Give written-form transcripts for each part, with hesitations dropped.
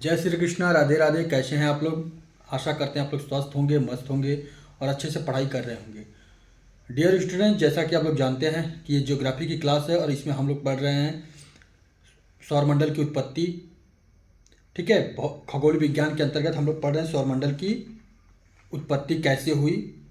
जय श्री कृष्णा, राधे राधे। कैसे हैं आप लोग? आशा करते हैं आप लोग स्वस्थ होंगे, मस्त होंगे और अच्छे से पढ़ाई कर रहे होंगे। डियर स्टूडेंट, जैसा कि आप लोग जानते हैं कि ये ज्योग्राफी की क्लास है और इसमें हम लोग पढ़ रहे हैं सौरमंडल की उत्पत्ति। ठीक है, खगोल विज्ञान के अंतर्गत हम लोग पढ़ रहे हैं सौरमंडल की उत्पत्ति कैसे हुई,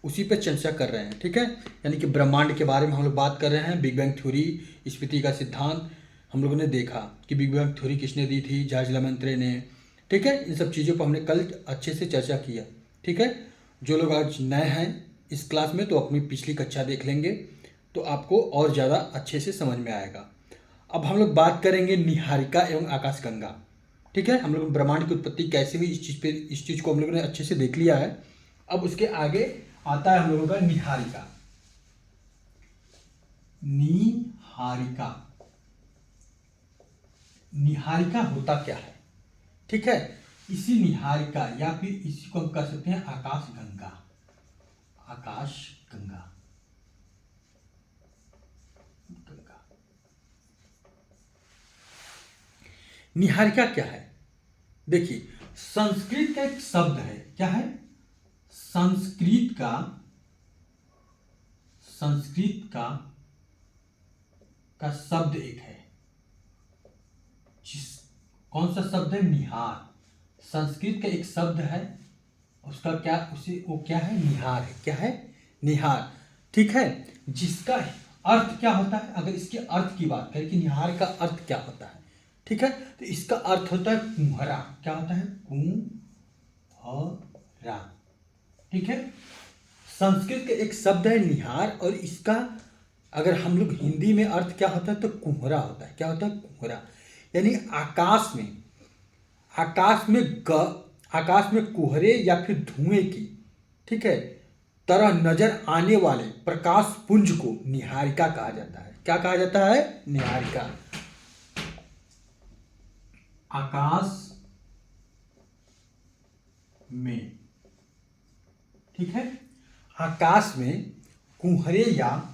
उसी पे चर्चा कर रहे हैं। ठीक है, यानी कि ब्रह्मांड के बारे में हम लोग बात कर रहे हैं। बिग बैंग थ्योरी, स्फीति का सिद्धांत हम लोगों ने देखा कि बिग बैंग थ्योरी किसने दी थी, जॉर्ज लेमेंत्रे ने। ठीक है, इन सब चीज़ों पर हमने कल अच्छे से चर्चा किया। ठीक है, जो लोग आज नए हैं इस क्लास में तो अपनी पिछली कक्षा देख लेंगे तो आपको और ज़्यादा अच्छे से समझ में आएगा। अब हम लोग बात करेंगे निहारिका एवं आकाशगंगा। ठीक है, हम लोग ब्रह्मांड की उत्पत्ति कैसे हुई इस चीज़ को हम लोगों ने अच्छे से देख लिया है। अब उसके आगे आता है हम लोगों का निहारिका। निहारिका निहारिका होता क्या है? ठीक है, इसी निहारिका या फिर इसी को हम कह सकते हैं आकाशगंगा। आकाशगंगा गंगा निहारिका क्या है? देखिए, संस्कृत का एक शब्द है। क्या है? संस्कृत का शब्द एक है। जिस कौन सा शब्द है? निहार। संस्कृत का एक शब्द है, उसका क्या वो क्या है? निहार है। क्या है? निहार। ठीक है, जिसका अर्थ क्या होता है? अगर इसके अर्थ की बात करें कि निहार का अर्थ क्या होता है, ठीक है, तो इसका अर्थ होता है कुम्हरा। क्या होता है? कुम्हरा। ठीक है, संस्कृत का एक शब्द है निहार और इसका अगर हम लोग हिंदी में अर्थ क्या होता है तो कुम्हरा होता है। क्या होता है? कुम्हरा। यानी आकाश में कुहरे या फिर धुएं की, ठीक है, तरह नजर आने वाले प्रकाश पुंज को निहारिका कहा जाता है। क्या कहा जाता है? निहारिका। आकाश में, ठीक है, आकाश में कुहरे या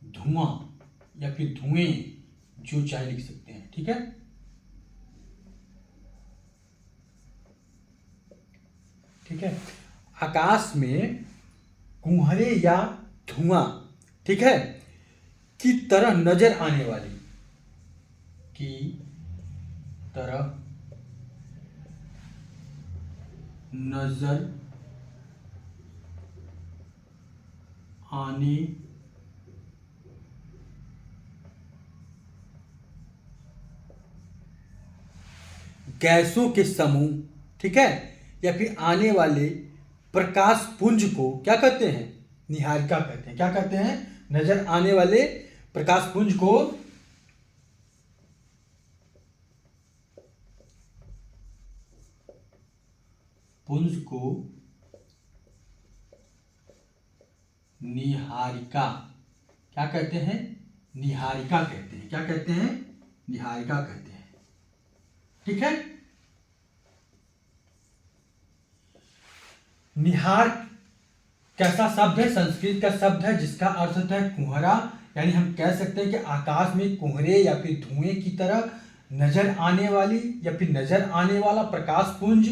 धुआं या फिर धुएं, जो चाहे लिख सकते हैं। ठीक है, ठीक है, आकाश में कुहरे या धुआं, ठीक है, की तरह नजर आने वाली, की तरह नजर आने गैसों के समूह, ठीक है, या फिर आने वाले प्रकाश पुंज को क्या कहते हैं? निहारिका कहते हैं। क्या कहते हैं? नजर आने वाले प्रकाश पुंज को निहारिका क्या कहते हैं? निहारिका कहते हैं। क्या कहते हैं? निहारिका कहते हैं। ठीक है, निहार कैसा शब्द है? संस्कृत का शब्द है जिसका अर्थ होता है कुहरा। यानी हम कह सकते हैं कि आकाश में कुहरे या फिर धुएं की तरह नजर आने वाली या फिर नजर आने वाला प्रकाश पुंज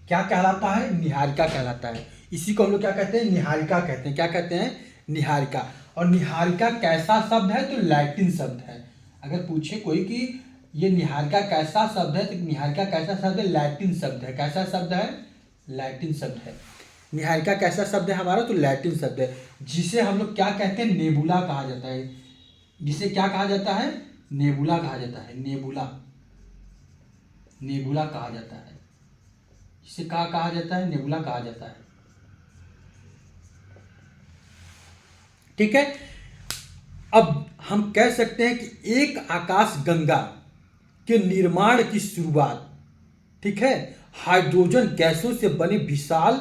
क्या कहलाता है? निहारिका कहलाता है। इसी को हम लोग क्या कहते हैं? निहारिका कहते हैं। क्या कहते हैं? निहारिका। और निहारिका कैसा शब्द है? तो लैटिन शब्द है। अगर पूछे कोई कि ये निहारिका कैसा शब्द है, तो निहारिका कैसा शब्द है? लैटिन शब्द है। कैसा शब्द है? लैटिन शब्द है। निहारिका कैसा शब्द है हमारा? तो लैटिन शब्द है, जिसे हम लोग क्या कहते हैं? नेबुला कहा जाता है। जिसे क्या कहा जाता है? नेबुला कहा जाता है। नेबुला कहा जाता है। जिसे क्या कहा जाता है? नेबुला कहा जाता है। ठीक है, अब हम कह सकते हैं कि एक आकाश गंगा के निर्माण की शुरुआत, ठीक है, हाइड्रोजन गैसों से बने विशाल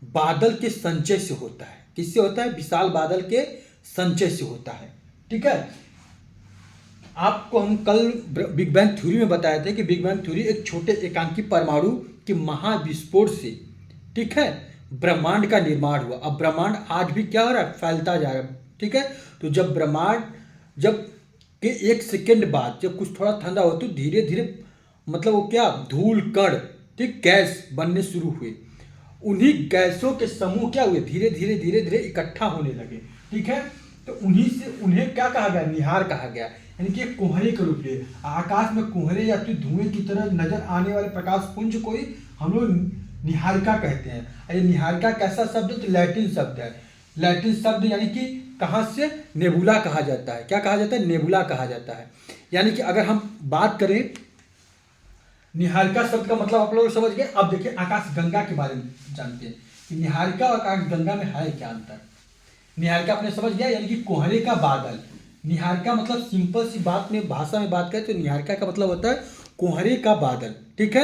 बादल के संचय से होता है। किससे होता है? विशाल बादल के संचय से होता है। ठीक है, आपको हम कल बिग बैंग थ्योरी में बताए थे कि बिग बैंग थ्योरी एक छोटे एकांकी परमाणु के महाविस्फोट से, ठीक है, ब्रह्मांड का निर्माण हुआ। अब ब्रह्मांड आज भी क्या हो रहा है? फैलता जा रहा है, ठीक है। तो जब ब्रह्मांड जब के 1 सेकेंड बाद जब कुछ थोड़ा ठंडा हो तो धीरे धीरे मतलब वो क्या धूल कण, ठीक, गैस बनने शुरू हुए। उन्हीं गैसों के समूह क्या हुए, धीरे धीरे धीरे धीरे इकट्ठा होने लगे, ठीक है। तो उन्हीं से उन्हें क्या कहा गया, निहार कहा गया, यानी कि कुहरे के रूप में आकाश में कुहरे या फिर धुएं की तरह नजर आने वाले प्रकाश पुंज को ही हम लोग निहारिका कहते हैं। ये निहारिका कैसा शब्द है, तो लैटिन शब्द है। लैटिन शब्द यानी कि कहाँ से, नेबुला कहा जाता है। क्या कहा जाता है, नेबुला कहा जाता है। यानी कि अगर हम बात करें निहारिका शब्द का मतलब आप लोग समझ गए। अब देखिए आकाश गंगा के बारे में जानते हैं कि निहारिका और आकाश गंगा में है क्या अंतर। निहारिका आपने समझ गया, यानी कि कोहरे का बादल। निहारिका मतलब सिंपल सी बात में भाषा में बात करें तो निहारिका का मतलब होता है कोहरे का बादल, ठीक है।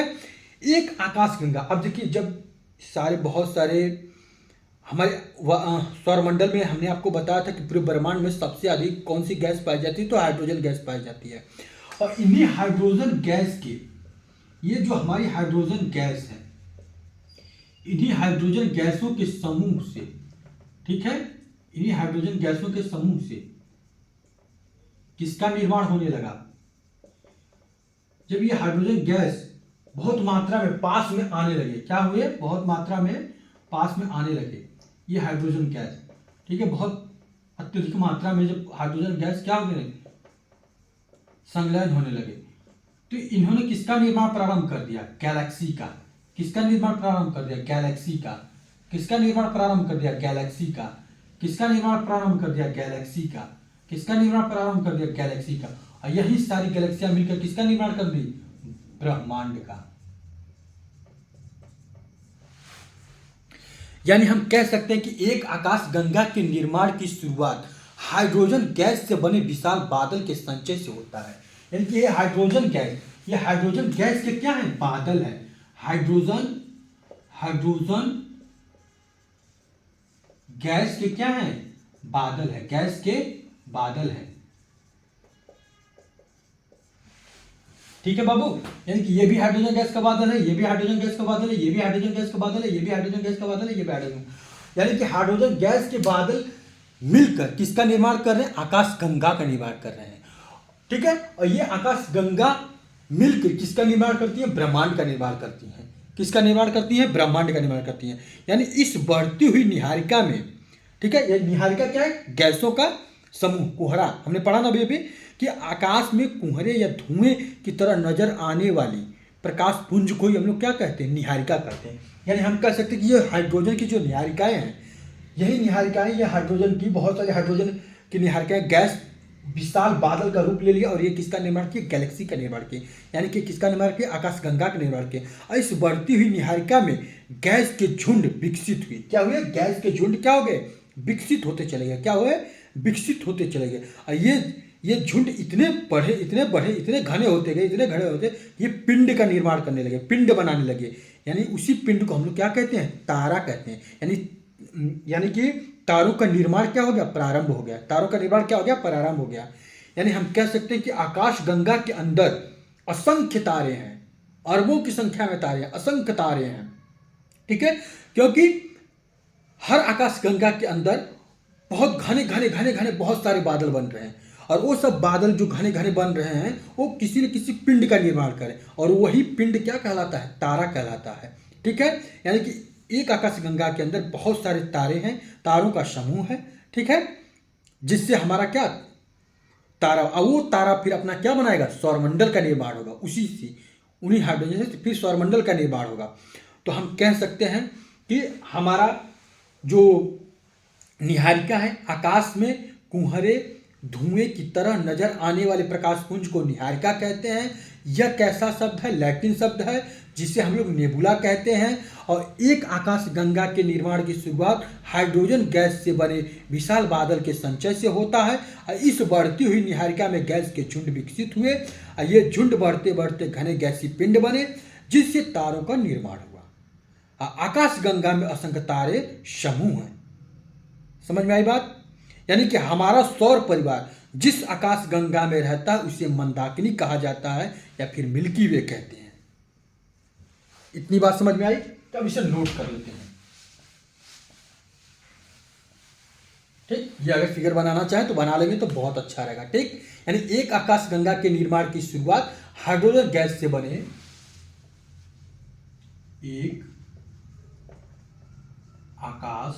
एक आकाश गंगा, अब देखिए जब बहुत सारे हमारे सौरमंडल में हमने आपको बताया था कि पूरे ब्रह्मांड में सबसे अधिक कौन सी गैस पाई जाती है, तो हाइड्रोजन गैस पाई जाती है। और इन्हीं हाइड्रोजन गैस के, ये जो हमारी हाइड्रोजन गैस है, इन्हीं हाइड्रोजन गैसों के समूह से, ठीक है, इन्हीं हाइड्रोजन गैसों के समूह से किसका निर्माण होने लगा, जब ये हाइड्रोजन गैस बहुत मात्रा में पास में आने लगे। क्या हुए, बहुत मात्रा में पास में आने लगे ये हाइड्रोजन गैस, ठीक है। बहुत अत्यधिक मात्रा में जब हाइड्रोजन गैस क्या होने लगे, संलयन होने लगे, तो इन्होंने किसका निर्माण प्रारंभ कर दिया, गैलेक्सी का। किसका निर्माण प्रारंभ कर दिया, गैलेक्सी का। किसका निर्माण प्रारंभ कर दिया, गैलेक्सी का। किसका निर्माण प्रारंभ कर दिया, गैलेक्सी का। किसका निर्माण प्रारंभ कर दिया, गैलेक्सी का। और यही सारी गैलेक्सियां मिलकर किसका निर्माण कर दी, ब्रह्मांड का। यानी हम कह सकते हैं कि एक आकाश गंगा के निर्माण की शुरुआत हाइड्रोजन गैस से बने विशाल बादल के संचय से होता है। यानी कि ये हाइड्रोजन गैस के क्या है, बादल है। हाइड्रोजन गैस के क्या है, बादल है, गैस के बादल है, ठीक है बाबू। यानी कि ये भी हाइड्रोजन गैस का बादल है, ये भी हाइड्रोजन गैस का बादल है, ये भी हाइड्रोजन गैस का बादल है, ये भी हाइड्रोजन गैस का बादल है, ये भी हाइड्रोजन, यानी कि हाइड्रोजन गैस के बादल मिलकर किसका निर्माण कर रहे हैं, आकाश गंगा का निर्माण कर रहे हैं, ठीक है। और ये आकाश गंगा मिलकर किसका निर्माण करती है, ब्रह्मांड का निर्माण करती है। किसका निर्माण करती है, ब्रह्मांड का निर्माण करती है। यानी इस बढ़ती हुई निहारिका में, ठीक है, ये निहारिका क्या है, गैसों का समूह, कोहरा। हमने पढ़ा ना अभी कि आकाश में कुहरे या धुएं की तरह नजर आने वाली प्रकाश पुंज को ही हम लोग क्या कहते हैं, निहारिका कहते हैं। यानी हम कह सकते हैं कि ये हाइड्रोजन की जो निहारिकाएं हैं, यही निहारिकाएं, ये हाइड्रोजन की बहुत सारी हाइड्रोजन की निहारिकाएं गैस विशाल बादल का रूप ले लिया और ये किसका निर्माण किया, गैलेक्सी का निर्माण किया। यानी कि किसका निर्माण किया, आकाश गंगा का निर्माण किया। और इस बढ़ती हुई निहारिका में गैस के झुंड विकसित हुए। क्या हुए, गैस के झुंड क्या हो गए, विकसित होते चले गए। क्या हुए, विकसित होते चले गए। और ये झुंड इतने बढ़े, इतने घने होते गए, ये पिंड का निर्माण करने लगे, पिंड बनाने लगे। यानी उसी पिंड को हम लोग क्या कहते हैं, तारा कहते हैं। यानी कि तारों का निर्माण क्या हो गया, प्रारंभ हो गया। तारों का निर्माण क्या हो गया, प्रारंभ हो गया। यानी हम कह सकते हैं कि आकाश गंगा के अंदर असंख्य तारे हैं, अरबों की संख्या में तारे हैं, असंख्य तारे हैं, ठीक है। क्योंकि हर आकाश गंगा के अंदर बहुत घने बहुत सारे बादल बन रहे हैं। और वो सब बादल जो घने घने बन रहे हैं वो किसी न किसी पिंड का निर्माण करें, और वही पिंड क्या कहलाता है, तारा कहलाता है, ठीक है। यानी कि एक आकाश गंगा के अंदर बहुत सारे तारे हैं, तारों का समूह है, ठीक है, जिससे हमारा क्या तारा, और वो तारा फिर अपना क्या बनाएगा, सौरमंडल का निर्माण होगा। उसी से उन्हीं हाइड्रोजन से फिर सौरमंडल का निर्माण होगा। तो हम कह सकते हैं कि हमारा जो निहारिका है, आकाश में कुहरे धुएं की तरह नजर आने वाले प्रकाश पुंज को निहारिका कहते हैं। यह कैसा शब्द है, लैटिन शब्द है, जिसे हम लोग नेबुला कहते हैं। और एक आकाश गंगा के निर्माण की शुरुआत हाइड्रोजन गैस से बने विशाल बादल के संचय से होता है। और इस बढ़ती हुई निहारिका में गैस के झुंड विकसित हुए और ये झुंड बढ़ते बढ़ते घने गैसी पिंड बने, जिससे तारों का निर्माण हुआ। आकाश गंगा में असंख्य तारे समूह हैं। समझ में आई बात। यानी कि हमारा सौर परिवार जिस आकाश गंगा में रहता है उसे मंदाकिनी कहा जाता है या फिर मिल्की वे कहते हैं। इतनी बात समझ में आई, तो अब इसे नोट कर लेते हैं, ठीक, ये अगर फिगर बनाना चाहे तो बना लेंगे तो बहुत अच्छा रहेगा। ठीक, यानी एक आकाशगंगा के निर्माण की शुरुआत हाइड्रोजन गैस से बने एक आकाश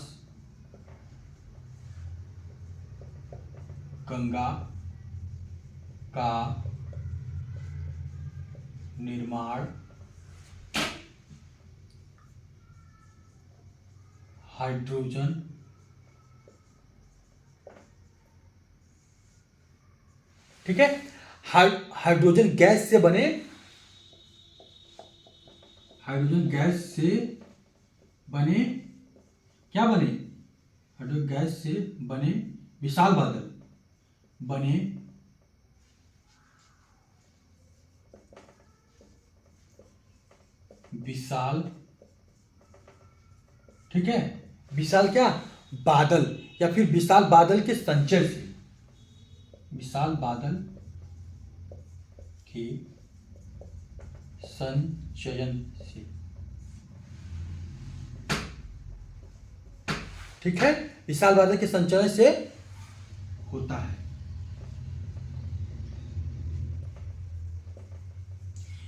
गंगा का निर्माण हाइड्रोजन ठीक है, हाइड्रोजन गैस से बने, हाइड्रोजन गैस से बने, क्या बने, हाइड्रोजन गैस से बने विशाल बादल, बने विशाल, ठीक है, विशाल क्या, बादल, या फिर विशाल बादल के संचय से, विशाल बादल के संचयन से, ठीक है, विशाल बादल के संचयन से होता है।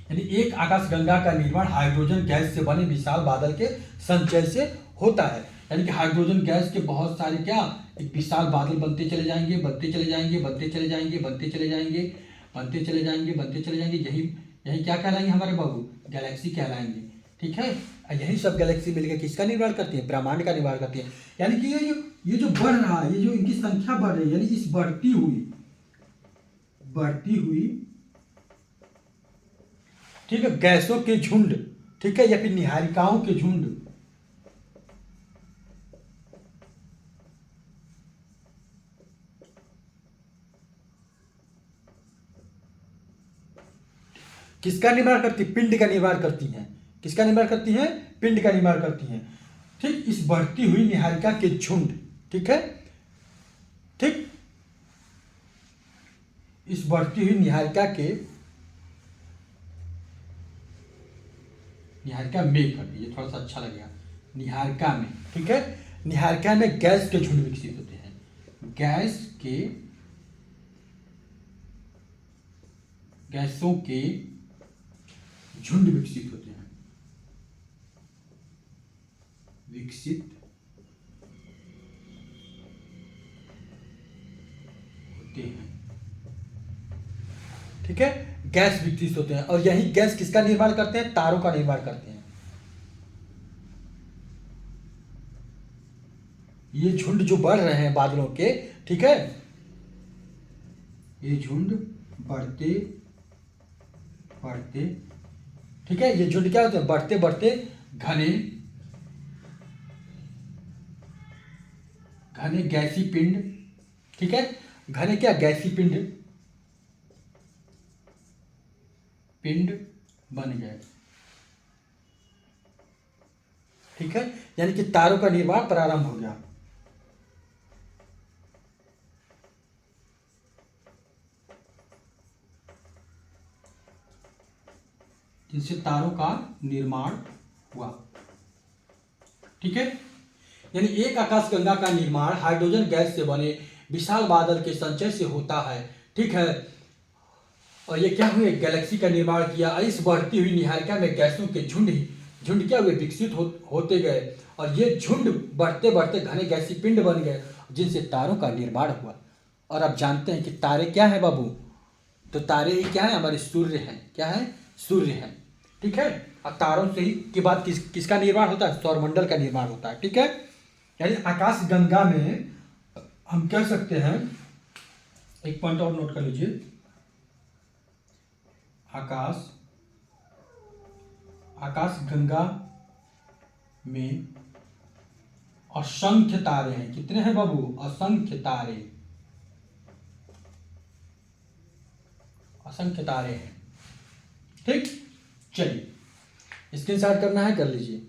यानी एक आकाशगंगा का निर्माण हाइड्रोजन गैस से बने विशाल बादल के संचय से होता है। यानी कि हाइड्रोजन गैस के बहुत सारे क्या, एक विशाल बादल बनते चले जाएंगे, बनते चले जाएंगे, बनते चले जाएंगे, बनते चले जाएंगे, बनते चले जाएंगे, बनते चले जाएंगे, यही यही क्या कहलाएंगे हमारे बाबू, गैलेक्सी कहलाएंगे। ठीक है, यही सब गैलेक्सी मिलकर किसका निर्माण करती है, ब्रह्मांड का निर्माण करती है। यानी कि ये जो बढ़ रहा है, ये जो इनकी संख्या बढ़ रही है, यानी इस बढ़ती हुई ठीक है गैसों के झुंड, ठीक है, या फिर निहारिकाओं के झुंड, किसका निर्माण करती है, पिंड का निर्माण करती हैं। किसका निर्माण करती हैं, पिंड का निर्माण करती हैं। ठीक, इस बढ़ती हुई निहारिका के झुंड, ठीक है, ठीक, इस बढ़ती हुई निहारिका में, ये थोड़ा सा अच्छा लगेगा, निहारिका में, ठीक है, निहारिका में गैस के झुंड विकसित होते हैं, गैसों के झुंड विकसित होते हैं, ठीक है, गैस विकसित होते हैं। और यही गैस किसका निर्माण करते हैं, तारों का निर्माण करते हैं। ये झुंड जो बढ़ रहे हैं बादलों के, ठीक है, ये झुंड बढ़ते बढ़ते, ठीक है, ये झुंड क्या होते हैं, बढ़ते बढ़ते घने गैसी पिंड, ठीक है, घने क्या, गैसी पिंड बन गए। ठीक है, यानी कि तारों का निर्माण प्रारंभ हो गया। जिनसे तारों का निर्माण हुआ। ठीक है, यानी एक आकाशगंगा का निर्माण हाइड्रोजन गैस से बने विशाल बादल के संचय से होता है। ठीक है, और ये क्या हुए, गैलेक्सी का निर्माण किया। इस बढ़ती हुई निहारिका में गैसों के झुंड क्या हुए, विकसित होते गए, और ये झुंड बढ़ते बढ़ते घने गैसी पिंड बन गए, जिनसे तारों का निर्माण हुआ। और आप जानते हैं कि तारे क्या है बाबू, तो तारे ही क्या है, हमारे सूर्य हैं। क्या है, सूर्य हैं। ठीक है, और तारों से ही के बाद किसका निर्माण होता है, सौरमंडल का निर्माण होता है। ठीक है, यानी आकाशगंगा में हम कह सकते हैं, एक पॉइंट और नोट कर लीजिए, आकाशगंगा में असंख्य तारे हैं। कितने हैं बाबू, असंख्य तारे हैं। ठीक, चलिए स्क्रीनशॉट करना है, कर लीजिए।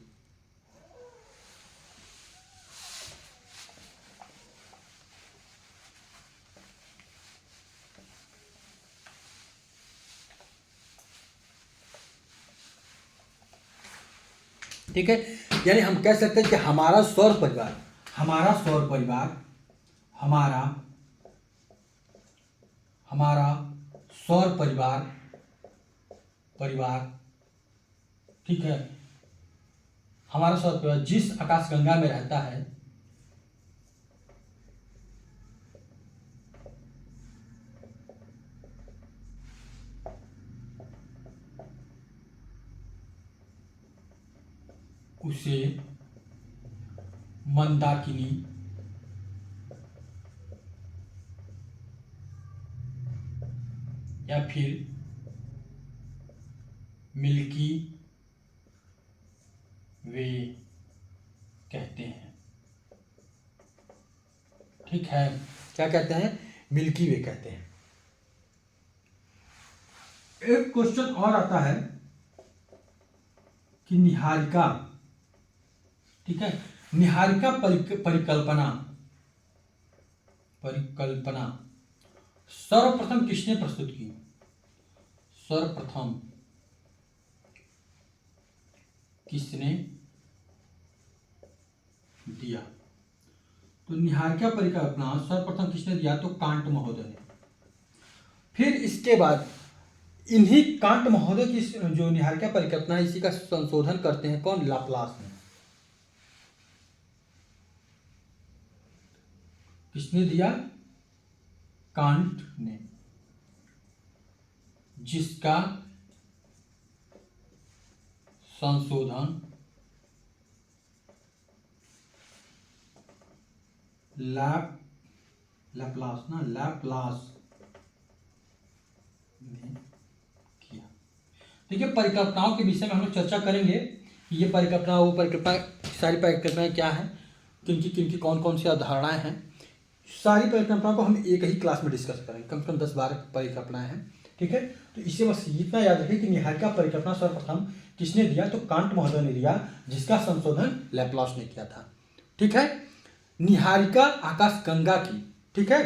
ठीक है, यानी हम कह सकते हैं कि हमारा सौर परिवार हमारा हमारा सौर परिवार परिवार ठीक है, हमारा सौर परिवार जिस आकाशगंगा में रहता है उसे मंदाकिनी या फिर मिल्की वे कहते हैं। ठीक है, क्या कहते हैं? मिल्की वे कहते हैं। एक क्वेश्चन और आता है कि निहारिका, ठीक है, निहारिका परिकल्पना परिकल्पना सर्वप्रथम किसने प्रस्तुत की? सर्वप्रथम किसने दिया? तो निहारिका परिकल्पना सर्वप्रथम किसने दिया? तो कांट महोदय ने। फिर इसके बाद इन्हीं कांट महोदय की जो निहारिका परिकल्पना है इसी का संशोधन करते हैं कौन? लाप्लास ने। किसने दिया? कांट ने, जिसका संशोधन लैप्लास ने किया। देखिए, परिकल्पनाओं के विषय में हम लोग चर्चा करेंगे कि ये परिकल्पना वो परिकल्पना, सारी परिकल्पनाएं क्या हैं, किनकी कौन कौन सी अवधारणाएं हैं। सारी परिकल्पनाओं को हम एक ही क्लास में डिस्कस करेंगे। कम से कम 10-12 परिकल्पनाएं हैं। ठीक है, तो इसे बस इतना याद रखिए कि निहारिका परिकल्पना सर्वप्रथम किसने दिया? तो कांट महोदय ने दिया, जिसका संशोधन लैप्लास ने किया था। ठीक है, निहारिका आकाशगंगा की, ठीक है,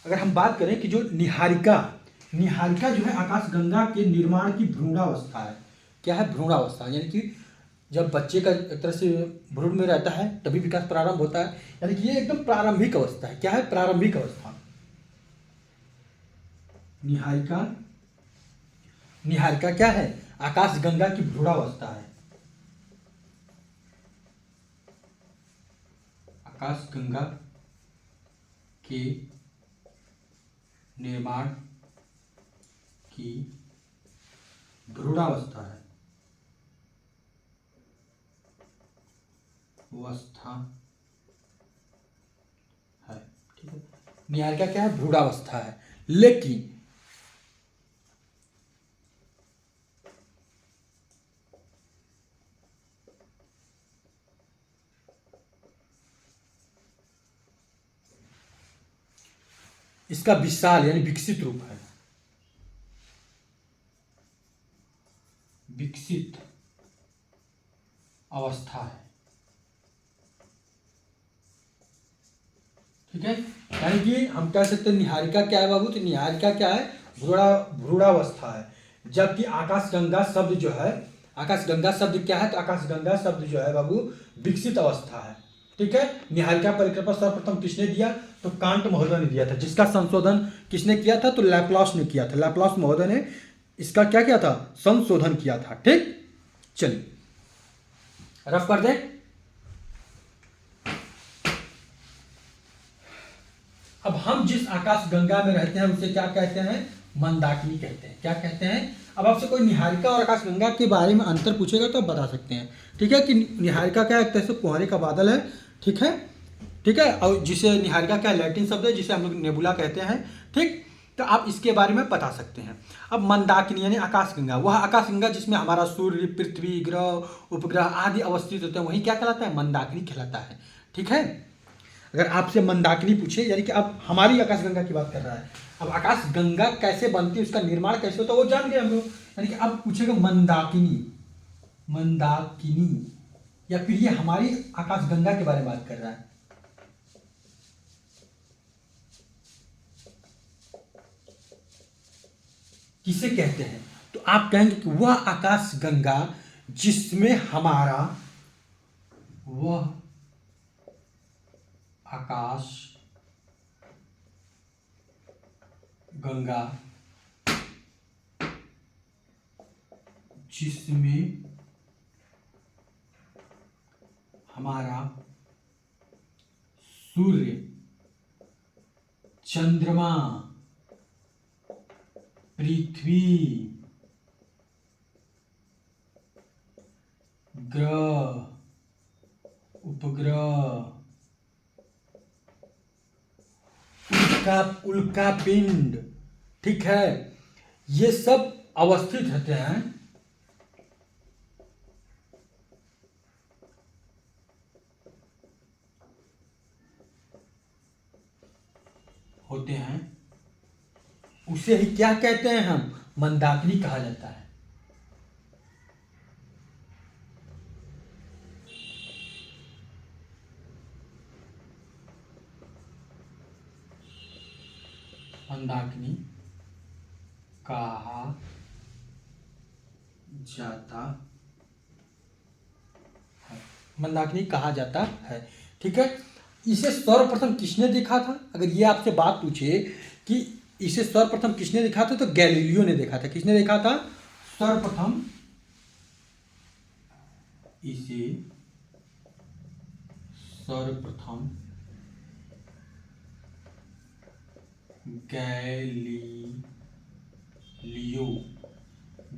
अगर हम बात करें कि जो निहारिका जो है आकाशगंगा के निर्माण की भ्रूणावस्था है। क्या है? भ्रूणावस्था, यानी कि जब बच्चे का एक तरह से भ्रूण में रहता है तभी विकास प्रारंभ होता है, यानी कि ये एकदम प्रारंभिक अवस्था है। क्या है? प्रारंभिक अवस्था। निहारिका क्या है? आकाशगंगा की भ्रूणावस्था है। आकाशगंगा के निर्माण की भ्रूणावस्था है, ठीक है। निहारिका क्या है? भ्रूणावस्था है। लेकिन इसका विशाल यानी विकसित रूप है, विकसित अवस्था है। ठीक है, यानी कि हम कह सकते हैं निहारिका क्या है बाबू? तो निहारिका क्या है? भ्रूणावस्था है। जबकि आकाशगंगा शब्द जो है, आकाशगंगा शब्द क्या है? तो आकाशगंगा शब्द जो है बाबू विकसित अवस्था है। ठीक है, निहारिका परिकल्पना सर्वप्रथम किसने दिया? तो कांट महोदय ने दिया था, जिसका संशोधन किसने किया था? तो लैप्लास ने किया था। लैप्लास महोदय ने इसका क्या किया था? संशोधन किया था। ठीक, चलिए रफ कर दें। अब हम जिस आकाशगंगा में रहते हैं उसे क्या कहते हैं? मंदाकिनी कहते हैं। क्या कहते हैं? अब आपसे कोई निहारिका और आकाशगंगा के बारे में अंतर पूछेगा तो आप बता सकते हैं। ठीक है, कि निहारिका क्या एक तरह से कुंवारे का बादल है। ठीक है, ठीक है, और जिसे निहारिका क्या लैटिन शब्द है जिसे हम लोग नेबुला कहते हैं। ठीक, तो आप इसके बारे में बता सकते हैं। अब मंदाकिनी यानी आकाशगंगा, वह आकाशगंगा जिसमें हमारा सूर्य, पृथ्वी, ग्रह, उपग्रह आदि अवस्थित होते हैं, वही क्या कहलाता है? मंदाकिनी कहलाता है। ठीक है, अगर आपसे मंदाकिनी पूछे, यानी कि अब हमारी आकाशगंगा की बात कर रहा है, अब आकाशगंगा कैसे बनती है, उसका निर्माण कैसे होता है वो जान गए हम लोग। यानी कि अब पूछेगा मंदाकिनी या फिर ये हमारी आकाशगंगा के बारे में बात कर रहा है। किसे कहते हैं? तो आप कहेंगे कि वह आकाशगंगा जिसमें हमारा वह आकाश गंगा जिसमें हमारा सूर्य, चंद्रमा, पृथ्वी, ग्रह, उपग्रह, उल्का पिंड, ठीक है, ये सब अवस्थित रहते हैं होते हैं, उसे ही क्या कहते हैं हम? मंदाकिनी कहा जाता है। मंदाकिनी कहा जाता है, मंदाकिनी कहा जाता है, ठीक है। इसे सर्वप्रथम किसने देखा था? अगर ये आपसे बात पूछे कि इसे सर्वप्रथम किसने देखा था, तो गैलीलियो ने देखा था। किसने देखा था? सर्वप्रथम इसे सर्वप्रथम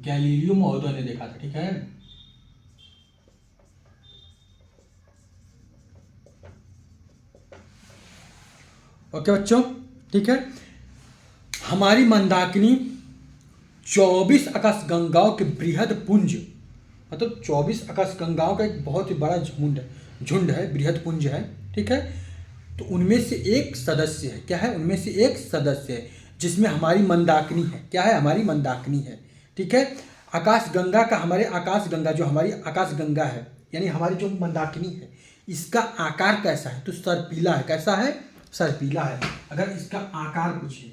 गैलीलियो महोदय ने देखा था, ठीक है। ओके बच्चों, ठीक है। हमारी मंदाकिनी 24 आकाशगंगाओं के बृहद पुंज, मतलब 24 आकाशगंगाओं का एक बहुत ही बड़ा झुंड है, बृहद पुंज है, ठीक है। तो उनमें से एक सदस्य है, क्या है? उनमें से एक सदस्य है जिसमें हमारी मंदाकिनी है। क्या है? हमारी मंदाकिनी है, ठीक है। आकाशगंगा का, हमारे आकाशगंगा, जो हमारी आकाशगंगा है, यानी हमारी जो मंदाकिनी है, इसका आकार कैसा है? तो सर्पिला है। कैसा है? सर्पिला है। अगर इसका आकार पूछे,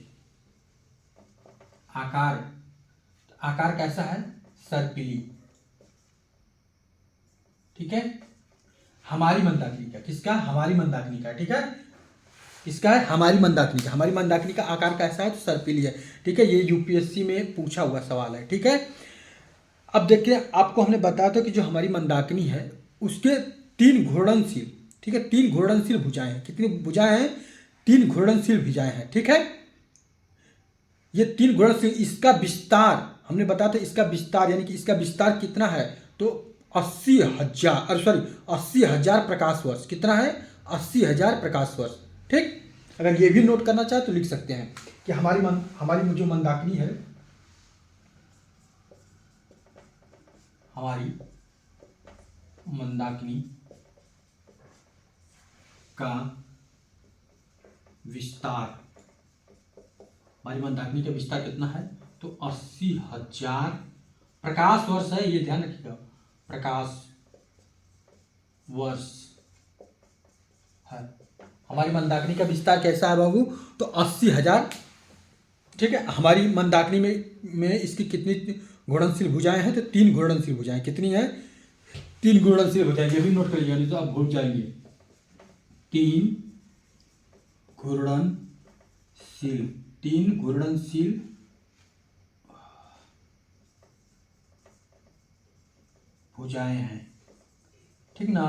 आकार कैसा है? सर्पिली, ठीक है। हमारी मंदाकिनी का, किसका? हमारी मंदाकिनी का, ठीक है। इसका है हमारी मंदाकिनी का। हमारी मंदाकिनी का आकार कैसा है? तो सर्पिली है, ठीक है। ये यूपीएससी में पूछा हुआ सवाल है, ठीक है। अब देखिए, आपको हमने बताया था कि जो हमारी मंदाकिनी है उसके 3 घूर्णनशील, ठीक है, 3 घूर्णनशील भुजाएं हैं। कितनी भुजाएं हैं? 3 घूर्णनशील भुजाएं हैं, ठीक है। ये 3 घूर्णनशील, इसका विस्तार हमने बताया था, इसका विस्तार यानी कि इसका विस्तार कितना है? तो 80,000 प्रकाश वर्ष। कितना है? 80,000 प्रकाश वर्ष, ठीक। अगर ये भी नोट करना चाहे तो लिख सकते हैं कि हमारी जो मंदाकिनी है, हमारी मंदाकिनी का विस्तार, हमारी मंदाकिनी का विस्तार कितना है? तो 80,000 प्रकाश वर्ष है, ये ध्यान रखिएगा, प्रकाश वर्ष है। हमारी मंदाकिनी का विस्तार कैसा है बाबू? तो 80,000, ठीक है। हमारी मंदाकिनी में इसकी कितनी घूर्णनशील भुजाएं हैं? तो 3 घूर्णनशील भुजाएं। कितनी है? 3 घूर्णनशील भुजाएं। ये भी नोट कर लीजिए, नहीं तो आप भूल जाएंगे। 3 घूर्णनशील भुजाएं हैं, ठीक ना।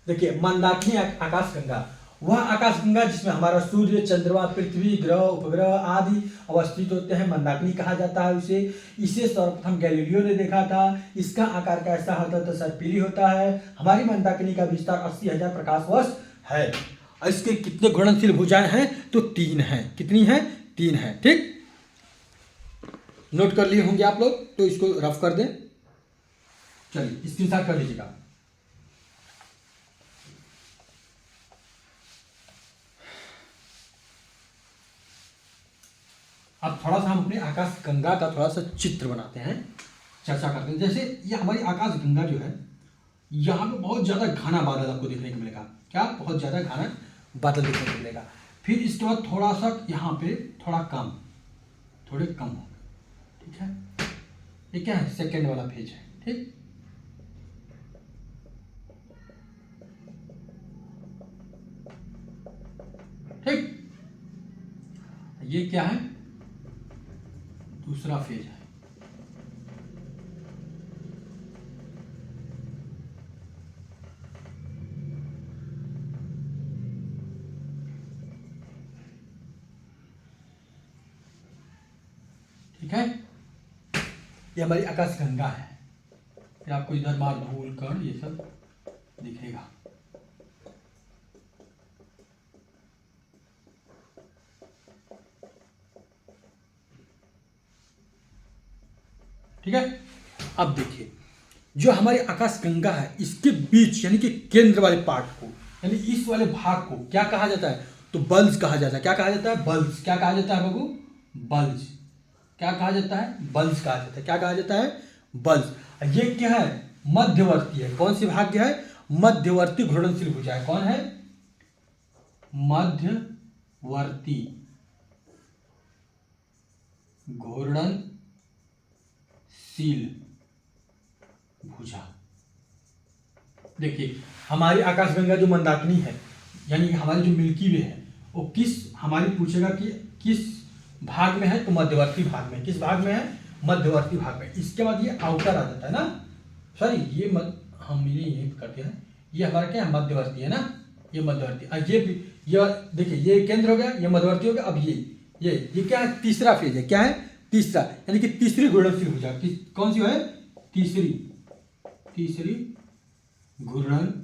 देखिए, मंदाकिनी आकाशगंगा, वह आकाशगंगा जिसमें हमारा सूर्य, चंद्रमा, पृथ्वी, ग्रह, उपग्रह आदि अवस्थित होते हैं, मंदाकिनी कहा जाता है उसे। इसे सर्वप्रथम गैलीलियो ने देखा था। इसका आकार कैसा होता है? तो सर्पिली होता है। हमारी मंदाकिनी का विस्तार 80,000 प्रकाश वर्ष है। और इसके कितने घूर्णनशील भुजाएं हैं? तो 3 हैं। कितनी हैं? 3 हैं, ठीक। नोट कर लिए होंगे आप लोग, तो इसको रफ कर दें। चलिए, स्क्रीनशॉट कर लीजिएगा। अब थोड़ा सा हम अपने आकाश गंगा का थोड़ा सा चित्र बनाते हैं, चर्चा करते हैं। जैसे ये हमारी आकाश गंगा जो है, यहाँ पे बहुत ज़्यादा घना बादल आपको देखने को मिलेगा। क्या? बहुत ज़्यादा घना बादल देखने को मिलेगा। फिर इसके बाद थोड़ा सा यहाँ पे थोड़े कम हो, ठीक है। ये क्या है? सेकेंड वाला फेज है, ठीक। ठीक, ये क्या है, दूसरा फेज है। ठीक है, ये हमारी आकाशगंगा है। फिर आपको इधर मार धूल कण ये सब दिखेगा। ठीक है, अब देखिए जो हमारी आकाशगंगा है इसके बीच यानी कि केंद्र वाले पार्ट को यानी इस वाले भाग को क्या कहा जाता है, तो बल्ज कहा जाता है। क्या कहा जाता है, बल्ज। क्या कहा जाता है बाबू, बल्ज। क्या कहा जाता है, बल्ज कहा जाता है। क्या कहा जाता है, बल्ज। ये क्या है, मध्यवर्ती है। कौन सी भाग्य है, मध्यवर्ती घूर्णनशील भुजा है। कौन है, मध्यवर्ती घूर्णनशील भुजा। देखिए हमारी आकाशगंगा जो मंदाकिनी है यानी हमारी जो मिल्की वे है वो किस, हमारी पूछेगा कि किस भाग में है, तो मध्यवर्ती भाग में। किस भाग में है, मध्यवर्ती भाग में। इसके बाद ये आउटर आ जाता है ना, सॉरी ये हम यही कर दिया है, ये हमारा क्या है, मध्यवर्ती है ना, ये मध्यवर्ती। ये देखिए ये केंद्र हो गया, ये मध्यवर्ती हो गया। अब ये क्या है, तीसरा फेज है। क्या है, तीसरा, यानी कि तीसरी घूर्णनशील भुजा। कौन सी है, तीसरी घूर्णनशील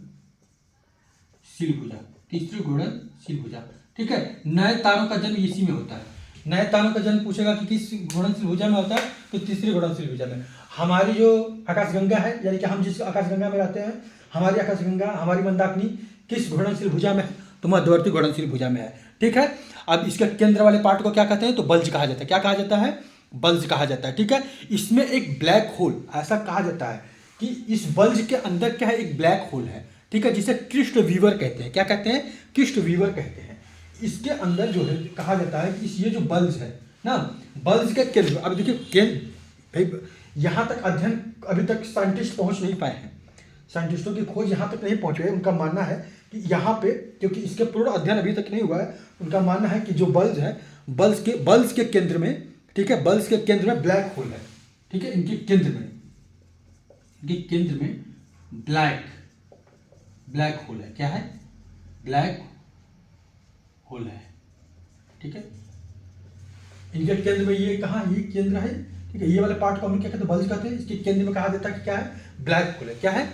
भुजा, तीसरी घूर्णनशील भुजा। ठीक है, नए तारों का जन्म इसी में होता है। नए तारों का जन्म पूछेगा कि किस घूर्णनशील भुजा में होता है, तो तीसरी घूर्णनशील भुजा में। हमारी जो आकाशगंगा है यानी कि हम जिस आकाशगंगा में रहते हैं, हमारी आकाशगंगा, हमारी मंदाकिनी किस घूर्णनशील भुजा में है, तो मध्यवर्ती घूर्णनशील भुजा में है। ठीक है, अब इसके केंद्र वाले पार्ट को क्या कहते हैं, तो बल्ज कहा जाता है। क्या कहा जाता है, बल्ज कहा जाता है। ठीक है, इसमें एक ब्लैक होल, ऐसा कहा जाता है कि इस बल्ज के अंदर क्या है, एक ब्लैक होल है। ठीक है, जिसे क्रिस्ट वीवर कहते हैं। क्या कहते हैं, क्रिस्ट वीवर कहते हैं। इसके अंदर जो है कहा जाता है कि ये जो बल्ज है ना, बल्ज के केंद्र, अब देखिए केंद्र, यहाँ तक अध्ययन अभी तक साइंटिस्ट पहुंच नहीं पाए हैं, साइंटिस्टों की खोज यहाँ तक नहीं पहुंचे है। उनका मानना है कि यहाँ पे, क्योंकि इसके पूर्ण अध्ययन अभी तक नहीं हुआ है, उनका मानना है कि जो बल्ज है, बल्ज के केंद्र में, ठीक है, बल्ज के केंद्र में ब्लैक होल है। ठीक है, इनके केंद्र में ब्लैक होल है। क्या है, ब्लैक होल है। ठीक है, इनके केंद्र में ये कहाँ, ये केंद्र है। ठीक है, ये वाले पार्ट को हम क्या कहते हैं, बल्ज कहते हैं। इसके केंद्र में कहा जाता है कि क्या है, ब्लैक होल है। क्या है,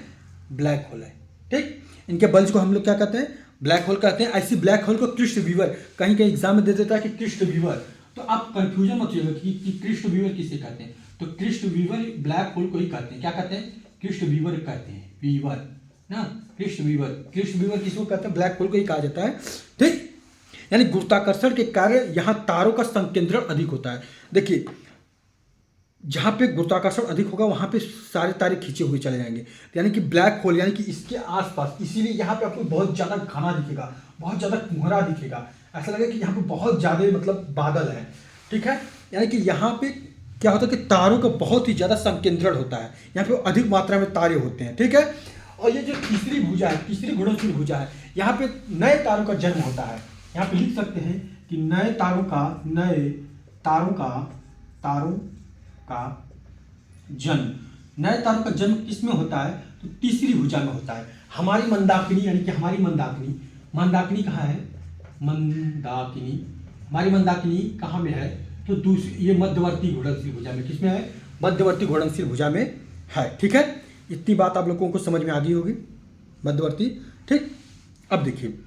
ब्लैक होल है। ठीक, इनके बल्ज को हम लोग क्या कहते हैं, ब्लैक होल कहते हैं। ऐसी ब्लैक होल को क्रिस्ट वीवर, कहीं कहीं एग्जाम में दे देता है कि क्रिस्ट वीवर, तो आप कंफ्यूजन मत होइएगा कि क्रिस्ट वीवर किसे कहते हैं, तो क्रिस्ट वीवर ब्लैक होल को ही कहते हैं। क्या कहते हैं, क्रिस्ट वीवर कहते हैं, वीवर ना, क्रिस्ट वीवर किसको कहते हैं, ब्लैक होल को ही कहा जाता है। ठीक, यानी गुरुत्वाकर्षण के कारण यहाँ तारों का संकेंद्रण अधिक होता है। देखिए जहाँ पे गुरुत्वाकर्षण अधिक होगा वहाँ पे सारे तारे खींचे हुए चले जाएंगे, यानी कि ब्लैक होल यानी कि इसके आसपास, इसीलिए यहाँ पे आपको बहुत ज़्यादा घना दिखेगा, बहुत ज़्यादा कोहरा दिखेगा, ऐसा लगेगा कि यहाँ पे बहुत ज़्यादा मतलब बादल है। ठीक है, यानी कि यहाँ पे क्या होता है कि तारों का बहुत ही ज़्यादा संकेंद्रण होता है, यहाँ पे अधिक मात्रा में तारे होते हैं। ठीक है, और ये जो तीसरी भुजा है, तीसरी घूर्णनशील भुजा है, यहाँ पे नए तारों का जन्म होता है। यहाँ पे लिख सकते हैं कि नए तारों का जन्म किसमें होता है, तो तीसरी भुजा में होता है। हमारी मंदाकिनी यानी कि हमारी मंदाकिनी कहाँ है, हमारी मंदाकिनी कहाँ में है, तो दूसरी, ये मध्यवर्ती घूर्णनशील भुजा में। किसमें है, मध्यवर्ती घूर्णनशील भुजा में है। ठीक है, इतनी बात आप लोगों को समझ में आ गई होगी, मध्यवर्ती। ठीक, अब देखिए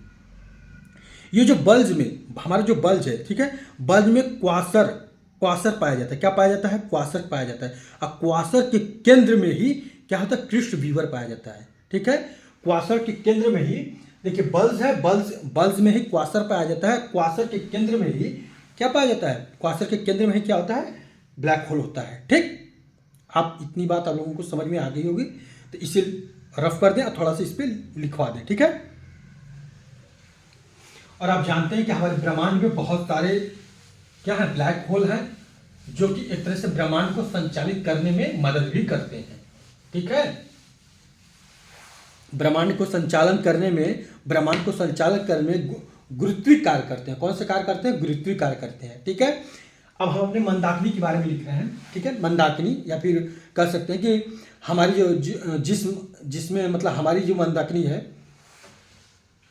ये जो बल्ज में, हमारा जो बल्ज है, ठीक है, बल्ज में क्वासर पाया जाता है। क्या पाया जाता है, क्वासर पाया जाता है। और क्वासर के केंद्र में ही क्या होता है, क्रिस्ट वीवर पाया जाता है। ठीक है, क्वासर के केंद्र में ही, देखिए बल्ज है, बल्ज में ही क्वासर पाया जाता है। क्वासर के केंद्र में ही क्या पाया जाता है, क्वासर के केंद्र में ही क्या होता है, ब्लैक होल होता है। ठीक, आप इतनी बात आप लोगों को समझ में आ गई होगी, तो इसे रफ कर दें और थोड़ा सा इस पर लिखवा दें। ठीक है, और आप जानते हैं कि हमारे ब्रह्मांड में बहुत सारे क्या है, ब्लैक होल हैं, जो कि एक तरह से ब्रह्मांड को संचालित करने में मदद भी करते हैं। ठीक है, ब्रह्मांड को संचालन करने में गुरुत्वीय कार्य करते हैं। कौन से कार्य करते हैं? गुरुत्वीय कार्य करते हैं। ठीक है, अब हम अपने मंदाकिनी के बारे में लिख रहे हैं। ठीक है, मंदाकिनी, या फिर कह सकते हैं कि हमारी जो जिस्म जिसमें मतलब हमारी जो मंदाकिनी है,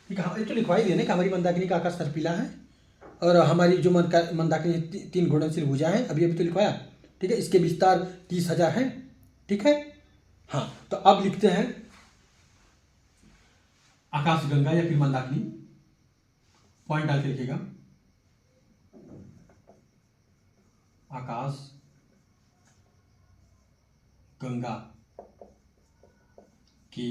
ठीक है, ये तो लिखवा ही दिया ना कि हमारी मंदाकिनी का आकार सर्पिला है और हमारी जो मंदाकिनी तीन घूर्णनशील भुजा है, अभी अभी तो लिखवाया। ठीक है, इसके विस्तार 30,000 है। ठीक है, हाँ, तो अब लिखते हैं आकाशगंगा या फिर मंदाकिनी, पॉइंट डाल के लिखिएगा, आकाश गंगा के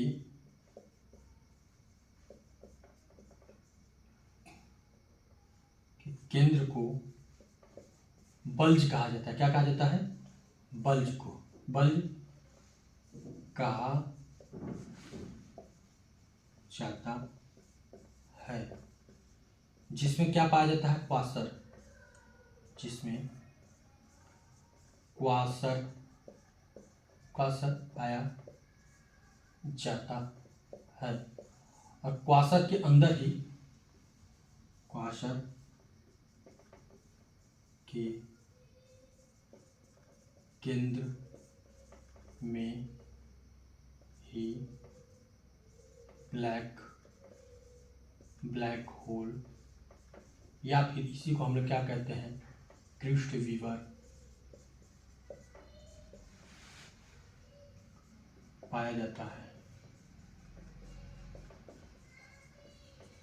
केंद्र को बल्ज कहा जाता है। क्या कहा जाता है? बल्ज को बल्ज कहा जाता है, जिसमें क्या पाया जाता है? क्वासर, जिसमें क्वासर क्वासर पाया जाता है, और क्वासर के अंदर ही, क्वासर के केंद्र में ही ब्लैक होल, या फिर इसी को हम लोग क्या कहते हैं? क्रिस्ट वीवर पाया जाता है,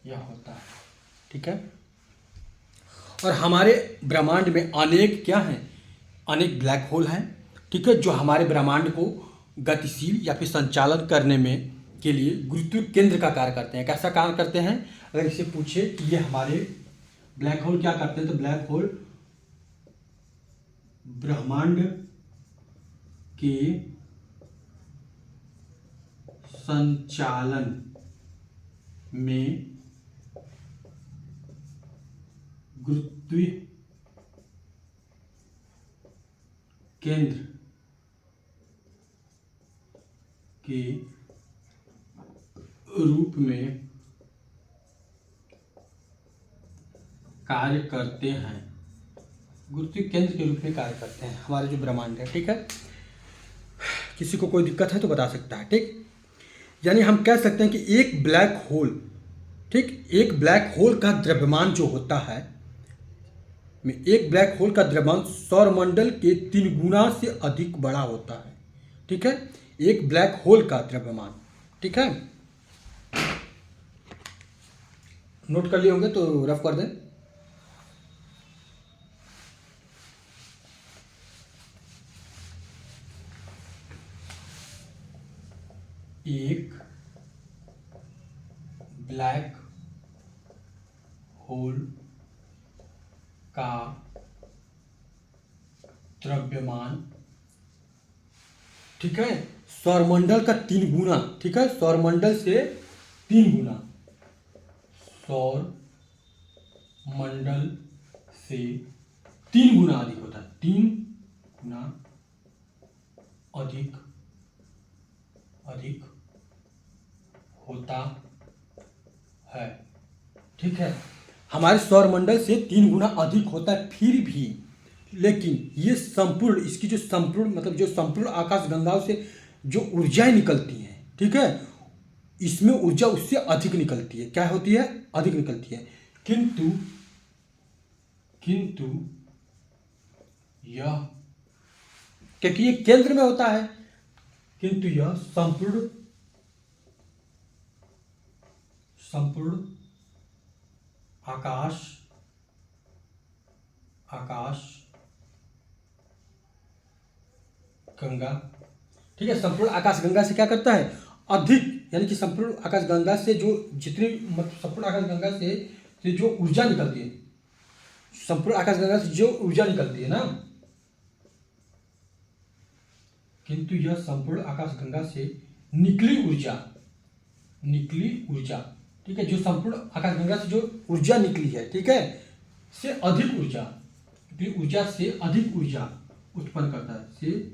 यह होता है। ठीक है, और हमारे ब्रह्मांड में अनेक क्या हैं? अनेक ब्लैक होल हैं। ठीक है, जो हमारे ब्रह्मांड को गतिशील या फिर संचालन करने में के लिए गुरुत्वीय केंद्र का कार्य करते हैं। कैसा कार्य करते हैं? अगर इसे पूछे कि ये हमारे ब्लैक होल क्या करते हैं, तो ब्लैक होल ब्रह्मांड के संचालन में गुरुत्वीय केंद्र के रूप में कार्य करते हैं। गुरुत्वीय केंद्र के रूप में कार्य करते हैं हमारे जो ब्रह्मांड है। ठीक है, किसी को कोई दिक्कत है तो बता सकता है। ठीक, यानी हम कह सकते हैं कि एक ब्लैक होल, ठीक, एक ब्लैक होल का द्रव्यमान जो होता है, में एक ब्लैक होल का द्रव्यमान सौरमंडल के 3 गुना से अधिक बड़ा होता है। ठीक है, एक ब्लैक होल का द्रव्यमान। ठीक है, नोट कर लिए होंगे तो रफ कर दें। एक ब्लैक होल का द्रव्यमान, ठीक है, सौरमंडल का 3 गुना, ठीक है, सौरमंडल से 3 गुना, सौरमंडल से 3 गुना अधिक होता है, 3 गुना अधिक होता है। ठीक है, हमारे सौरमंडल से 3 गुना अधिक होता है, फिर भी लेकिन ये संपूर्ण, इसकी जो संपूर्ण मतलब जो संपूर्ण आकाशगंगाओं से जो ऊर्जाएं निकलती हैं, ठीक है, इसमें ऊर्जा उससे अधिक निकलती है। क्या होती है? अधिक निकलती है। किंतु यह, क्योंकि ये केंद्र में होता है, किंतु यह संपूर्ण आकाश गंगा, ठीक है, संपूर्ण आकाश गंगा से क्या करता है? अधिक, यानी कि संपूर्ण आकाश गंगा से जो जितनी संपूर्ण आकाश गंगा से जो ऊर्जा निकलती है, संपूर्ण आकाश गंगा से जो ऊर्जा निकलती है ना, किंतु यह संपूर्ण आकाश गंगा से निकली ऊर्जा, ठीक है, जो संपूर्ण आकाश गंगा से जो ऊर्जा निकली है, ठीक है, से अधिक ऊर्जा, ऊर्जा से अधिक ऊर्जा उत्पन्न करता है, से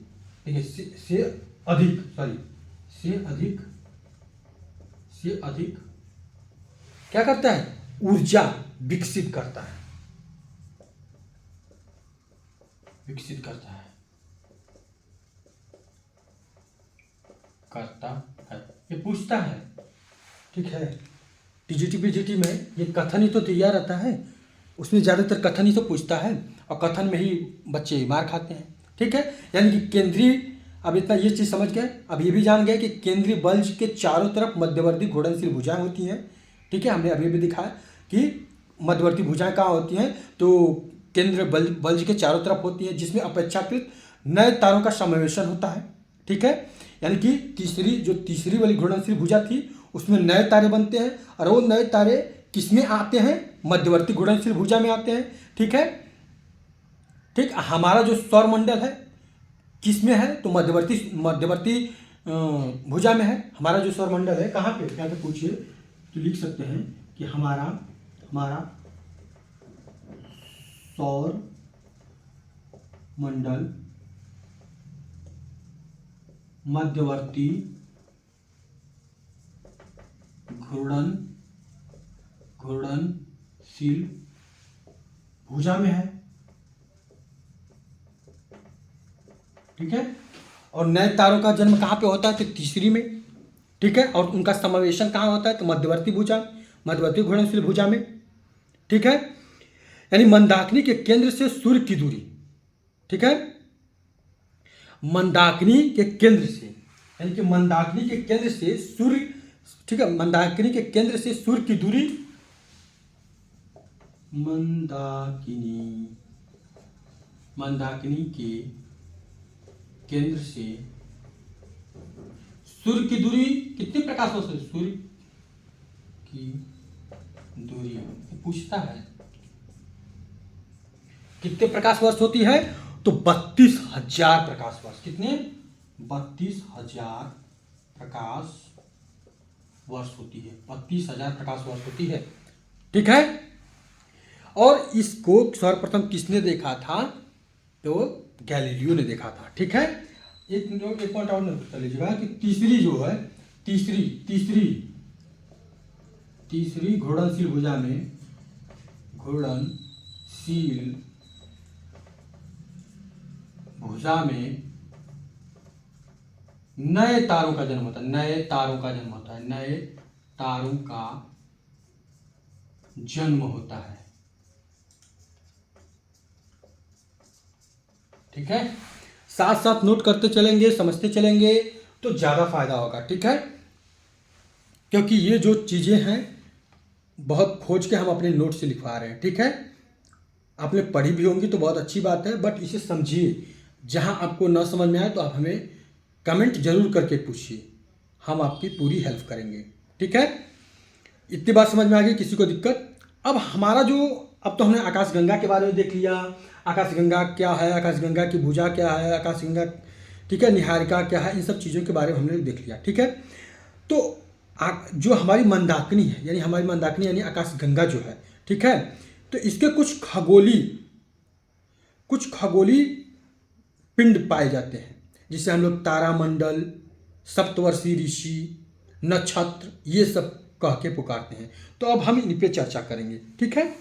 अधिक क्या करता है? ऊर्जा विकसित करता है, विकसित करता है, करता है, ये पूछता है। ठीक है, टीजीटी पीजीटी में ये कथन ही तो दिया रहता है, उसमें ज़्यादातर कथन ही तो पूछता है और कथन में ही बच्चे मार खाते हैं। ठीक है, यानी कि केंद्रीय, अब इतना ये चीज़ समझ गए। अब ये भी जान गए कि केंद्रीय बल्ज के चारों तरफ मध्यवर्ती घूर्णनशील भुजाएं होती हैं। ठीक है, हमने अभी भी दिखाया कि मध्यवर्ती भुजाएं कहाँ होती हैं, तो केंद्र बल्ज के चारों तरफ होती हैं, जिसमें अपेक्षाकृत नए तारों का समावेशन होता है। ठीक है, यानी कि तीसरी वाली घूर्णनशील भुजा थी, उसमें नए तारे बनते हैं और वो नए तारे किसमें आते हैं, मध्यवर्ती घूर्णनशील भुजा में आते हैं। ठीक है, ठीक, हमारा जो सौरमंडल है किसमें है, तो मध्यवर्ती भुजा में है। हमारा जो सौरमंडल है कहाँ पे, क्या पे पूछिए तो लिख सकते हैं कि हमारा सौर मंडल मध्यवर्ती घूर्णनशील भुजा में है। ठीक है, और नए तारों का जन्म कहाँ पे होता है, तो तीसरी में। ठीक है, और उनका समावेशन कहाँ होता है, तो मध्यवर्ती घूर्णनशील भुजा में। ठीक है, यानी मंदाकिनी के केंद्र से सूर्य की दूरी, ठीक है, मंदाकिनी के केंद्र से, यानी कि मंदाकिनी के केंद्र से सूर्य, ठीक है, मंदाकिनी के केंद्र से सूर्य की दूरी, मंदाकिनी के केंद्र से सूर्य की दूरी कितने प्रकाश वर्ष है, सूर्य की दूरी पूछता है कितने प्रकाश वर्ष होती है, तो 32,000 प्रकाश वर्ष। कितने, 32,000 प्रकाश वर्ष होती है, 32,000 प्रकाश वर्ष होती है। ठीक है, और इसको सर्वप्रथम किसने देखा था, तो गैलीलियो ने देखा था। ठीक है, एक पॉइंट और नोट कर लीजिएगा कि तीसरी जो है, तीसरी घूर्णनशील भुजा में, घूर्णनशील भुजा में नए तारों का जन्म होता है, नए तारों का जन्म होता है, नए तारों का जन्म होता है। ठीक है, साथ साथ नोट करते चलेंगे, समझते चलेंगे तो ज्यादा फायदा होगा। ठीक है, क्योंकि ये जो चीजें हैं बहुत खोज के हम अपने नोट से लिखवा रहे हैं। ठीक है, आपने पढ़ी भी होंगी तो बहुत अच्छी बात है, बट इसे समझिए। जहां आपको न समझ में आए तो आप हमें कमेंट जरूर करके पूछिए, हम आपकी पूरी हेल्प करेंगे। ठीक है, इतनी बात समझ में आ गई, किसी को दिक्कत। अब हमारा जो, अब तो हमने आकाशगंगा के बारे में देख लिया, आकाशगंगा क्या है, आकाशगंगा की भुजा क्या है, आकाशगंगा, ठीक है, निहारिका क्या है, इन सब चीज़ों के बारे में हमने देख लिया। ठीक है, तो जो हमारी मंदाकिनी है, यानी हमारी मंदाकिनी यानी आकाशगंगा जो है, ठीक है, तो इसके कुछ खगोली पिंड पाए जाते हैं, जिसे हम लोग तारामंडल, सप्तवर्षीय ऋषि, नक्षत्र, ये सब कह के पुकारते हैं। तो अब हम इन पे चर्चा करेंगे। ठीक है,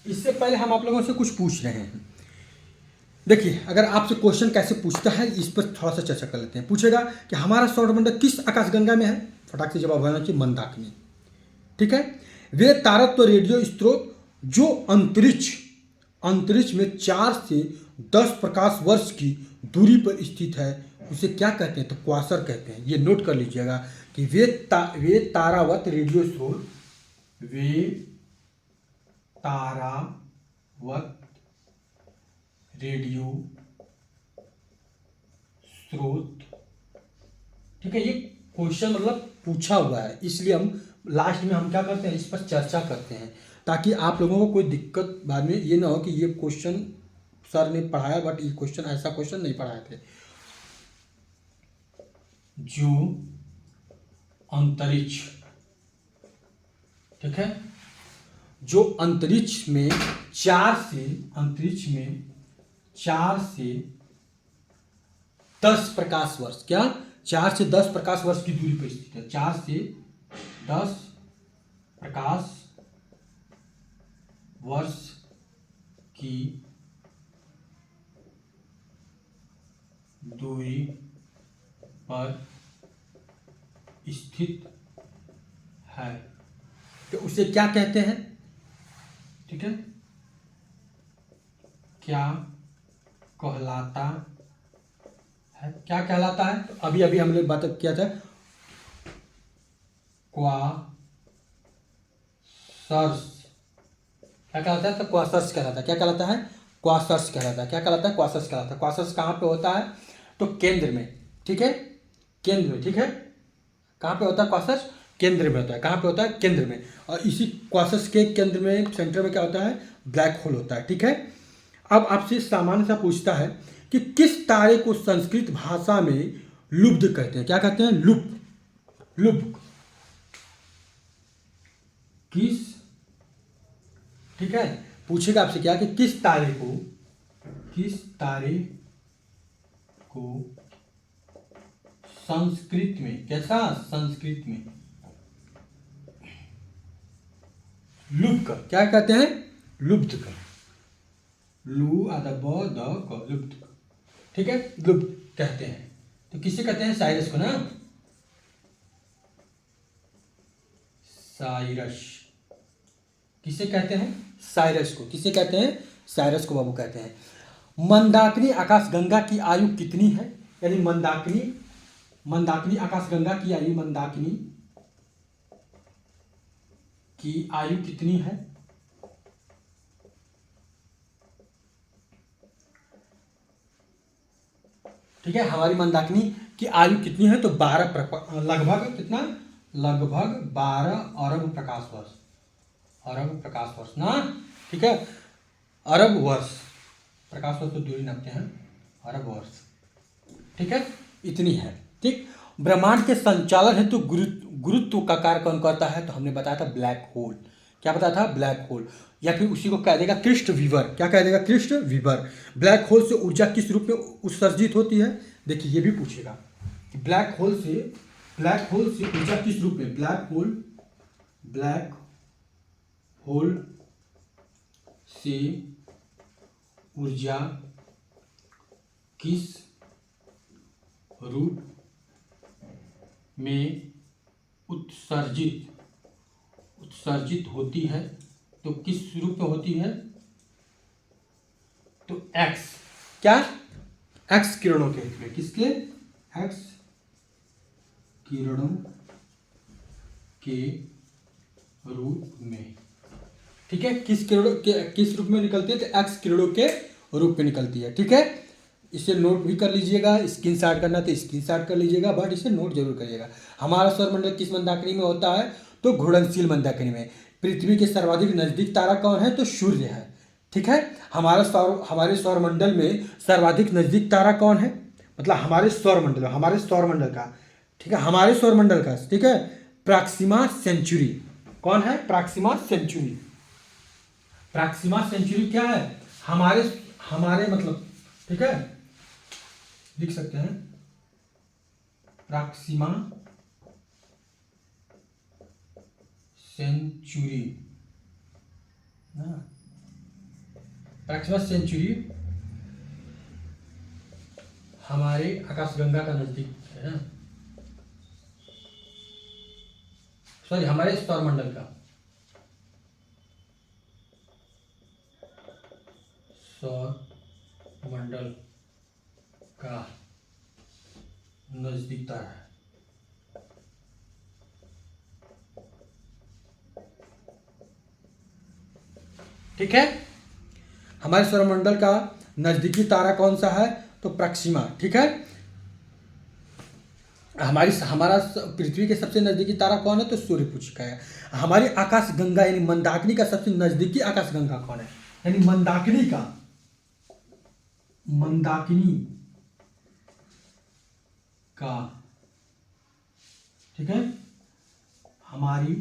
इससे पहले हम आप लोगों से कुछ पूछ रहे हैं। देखिए, अगर आपसे क्वेश्चन कैसे पूछता है इस पर थोड़ा सा चर्चा कर लेते हैं। पूछेगा कि हमारा सौरमंडल किस आकाशगंगा में है, फटाक से जवाब होना चाहिए मंदाकिनी। ठीक है, वे तारत्व रेडियो स्रोत जो अंतरिक्ष में 4 से 10 प्रकाश वर्ष की दूरी पर स्थित है, उसे क्या कहते हैं, तो क्वासर कहते हैं। ये नोट कर लीजिएगा कि वे तारावत रेडियो स्रोत, वे तारावत रेडियो स्रोत, ठीक है, ये क्वेश्चन मतलब पूछा हुआ है, इसलिए हम लास्ट में हम क्या करते हैं, इस पर चर्चा करते हैं, ताकि आप लोगों को कोई दिक्कत बाद में ये ना हो कि ये क्वेश्चन सर ने पढ़ाया बट ये क्वेश्चन, ऐसा क्वेश्चन नहीं पढ़ाए थे। जो अंतरिक्ष, ठीक है, जो अंतरिक्ष में 4 से 10 प्रकाश वर्ष, क्या 4 से 10 प्रकाश वर्ष की दूरी पर स्थित है। 4 से 10 प्रकाश वर्ष की दूरी पर स्थित है, तो उसे क्या कहते हैं? ठीक है, क्या कहलाता है? क्या कहलाता है? तो अभी अभी हमने बात किया था, क्वासर्स। क्या कहलाता है? तो क्वासर्स कहलाता है। क्या कहलाता है? क्वासर्स कहलाता है। क्या कहलाता है? क्वासर्स कहलाता है। क्वासर्स कहाँ पे होता है? तो केंद्र में, ठीक है, केंद्र में, ठीक है। कहाँ पे होता है क्वासर्स? केंद्र में होता है। कहाँ पे होता है? केंद्र में। और इसी क्वासर्स के केंद्र में, सेंटर में क्या होता है? ब्लैक होल होता है, ठीक है। अब आपसे सामान्य सा पूछता है कि किस तारे को संस्कृत भाषा में लुब्ध कहते हैं? क्या कहते हैं? लुब्ध। किस, ठीक है, पूछेगा आपसे क्या कि किस तारे को संस्कृत में, कैसा? संस्कृत में लुब्ध कर, क्या कहते हैं? लुब्ध कर। लू आधा ब द क, लुब्ध, ठीक है, लुब्ध कहते हैं। तो किसे कहते हैं? साइरस को ना, साइरस। किसे कहते हैं? साइरस को। किसे कहते हैं? साइरस को बाबू कहते हैं। मंदाकिनी आकाशगंगा की आयु कितनी है? यानी मंदाकिनी आकाशगंगा की आयु, मंदाकिनी की आयु कितनी है? ठीक है, हमारी मंदाकिनी की आयु कितनी है? तो 12, लगभग कितना? लगभग 12 अरब प्रकाश वर्ष। अरब प्रकाश वर्ष ना, ठीक है, अरब वर्ष। प्रकाश वर्ष तो दूरी नापते हैं, अरब वर्ष, ठीक है, इतनी है। ठीक, ब्रह्मांड के संचालन हेतु गुरुत्व का कार्य कौन करता है? तो हमने बताया था ब्लैक होल। क्या बताया था? ब्लैक होल, या फिर उसी को कह देगा कृष्ण विवर। क्या कह देगा? कृष्ण विवर। ब्लैक होल से ऊर्जा किस रूप में उत्सर्जित होती है? देखिए ये भी पूछेगा कि ब्लैक होल से ऊर्जा किस रूप में? ब्लैक होल से ऊर्जा किस रूप में उत्सर्जित होती है? तो किस रूप में होती है? तो एक्स, क्या? एक्स किरणों के रूप में। किसके? एक्स किरणों के रूप में, ठीक है। किस रूप में निकलती है? तो एक्स किरणों के रूप में निकलती है, ठीक है। इसे नोट भी कर लीजिएगा, स्क्रीनशॉट करना तो स्क्रीनशॉट कर लीजिएगा, बट इसे नोट जरूर करिएगा। हमारा सौरमंडल किस मंदाकिनी में होता है? तो घूर्णनशील मंदाकिनी में। पृथ्वी के सर्वाधिक नजदीक तारा कौन है? तो सूर्य है, ठीक है। हमारे सौरमंडल में सर्वाधिक नजदीक तारा कौन है? मतलब हमारे सौरमंडल का, ठीक है, हमारे सौरमंडल का, ठीक है, प्रॉक्सिमा सेंचुरी। कौन है? Proxima Centauri. प्रॉक्सिमा सेंचुरी क्या है? हमारे मतलब, ठीक है, लिख सकते हैं प्रॉक्सिमा सेंचुरी ना। प्रॉक्सिमा सेंचुरी हमारे आकाशगंगा का नजदीक है ना, सॉरी, हमारे सौरमंडल का, सौरमंडल का नजदीक तारा है। ठीक है, हमारे सौरमंडल का नजदीकी तारा कौन सा है? तो प्रॉक्सिमा, ठीक है। हमारा पृथ्वी के सबसे नजदीकी तारा कौन है? तो सूर्य पूछ का है। हमारी आकाशगंगा यानी मंदाकिनी का सबसे नजदीकी आकाशगंगा कौन है? यानी मंदाकिनी का, ठीक है, हमारी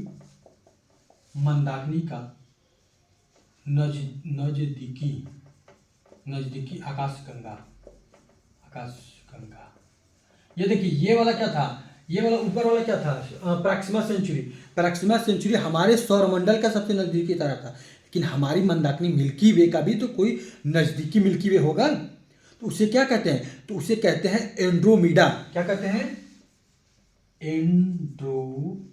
मंदाकिनी का नजदीकी नजदीकी आकाशगंगा। आकाशगंगा, ये देखिए ये वाला क्या था, ये वाला ऊपर वाला क्या था, प्रैक्सिमा सेंचुरी। प्रैक्सिमा सेंचुरी हमारे सौरमंडल का सबसे नजदीकी तारा था, लेकिन हमारी मंदाकिनी मिल्की वे का भी तो कोई नजदीकी मिल्की वे होगा, तो उसे क्या कहते हैं, तो उसे कहते हैं एंड्रोमीडा। क्या कहते हैं, एंड्रोमीडा।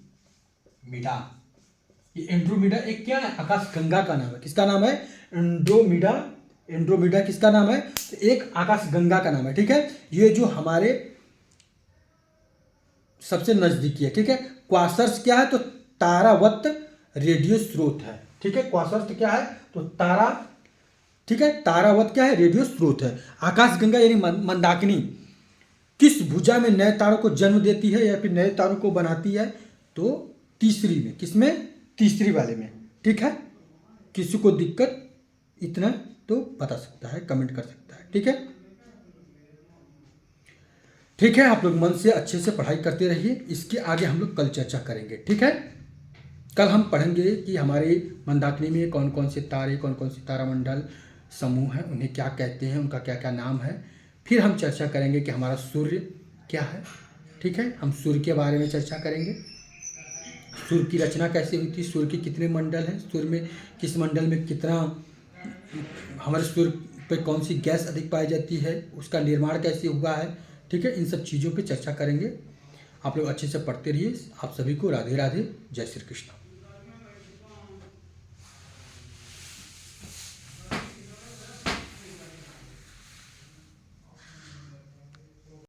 ये एंड्रोमीडा एक क्या है, आकाशगंगा का नाम है। किसका नाम है, एंड्रोमीडा। एंड्रोमीडा किसका नाम है, तो एक आकाशगंगा का नाम है। ठीक है, ये जो हमारे सबसे नजदीकी है। ठीक है, क्वासर्स क्या है, तो तारावत रेडियो स्रोत है। ठीक है, क्वासर्स क्या है, तो तारा, ठीक है, तारावत क्या है, रेडियो स्रोत है। आकाशगंगा यानी मंदाकिनी किस भुजा में नए तारों को जन्म देती है या फिर नए तारों को बनाती है, तो तीसरी में। किसमें, तीसरी वाले में। ठीक है, किसी को दिक्कत इतना तो बता सकता है, कमेंट कर सकता है। ठीक है, ठीक है, आप लोग मन से अच्छे से पढ़ाई करते रहिए। इसके आगे हम लोग कल चर्चा करेंगे। ठीक है, कल हम पढ़ेंगे कि हमारे मंदाकिनी में कौन कौन से तारे, कौन कौन से तारामंडल समूह हैं, उन्हें क्या कहते हैं, उनका क्या क्या नाम है। फिर हम चर्चा करेंगे कि हमारा सूर्य क्या है। ठीक है, हम सूर्य के बारे में चर्चा करेंगे, सूर्य की रचना कैसे हुई थी, सूर्य के कितने मंडल हैं, सूर्य में किस मंडल में कितना, हमारे सूर्य पे कौन सी गैस अधिक पाई जाती है, उसका निर्माण कैसे हुआ है। ठीक है, इन सब चीज़ों पे चर्चा करेंगे। आप लोग अच्छे से पढ़ते रहिए। आप सभी को राधे राधे, जय श्री कृष्ण।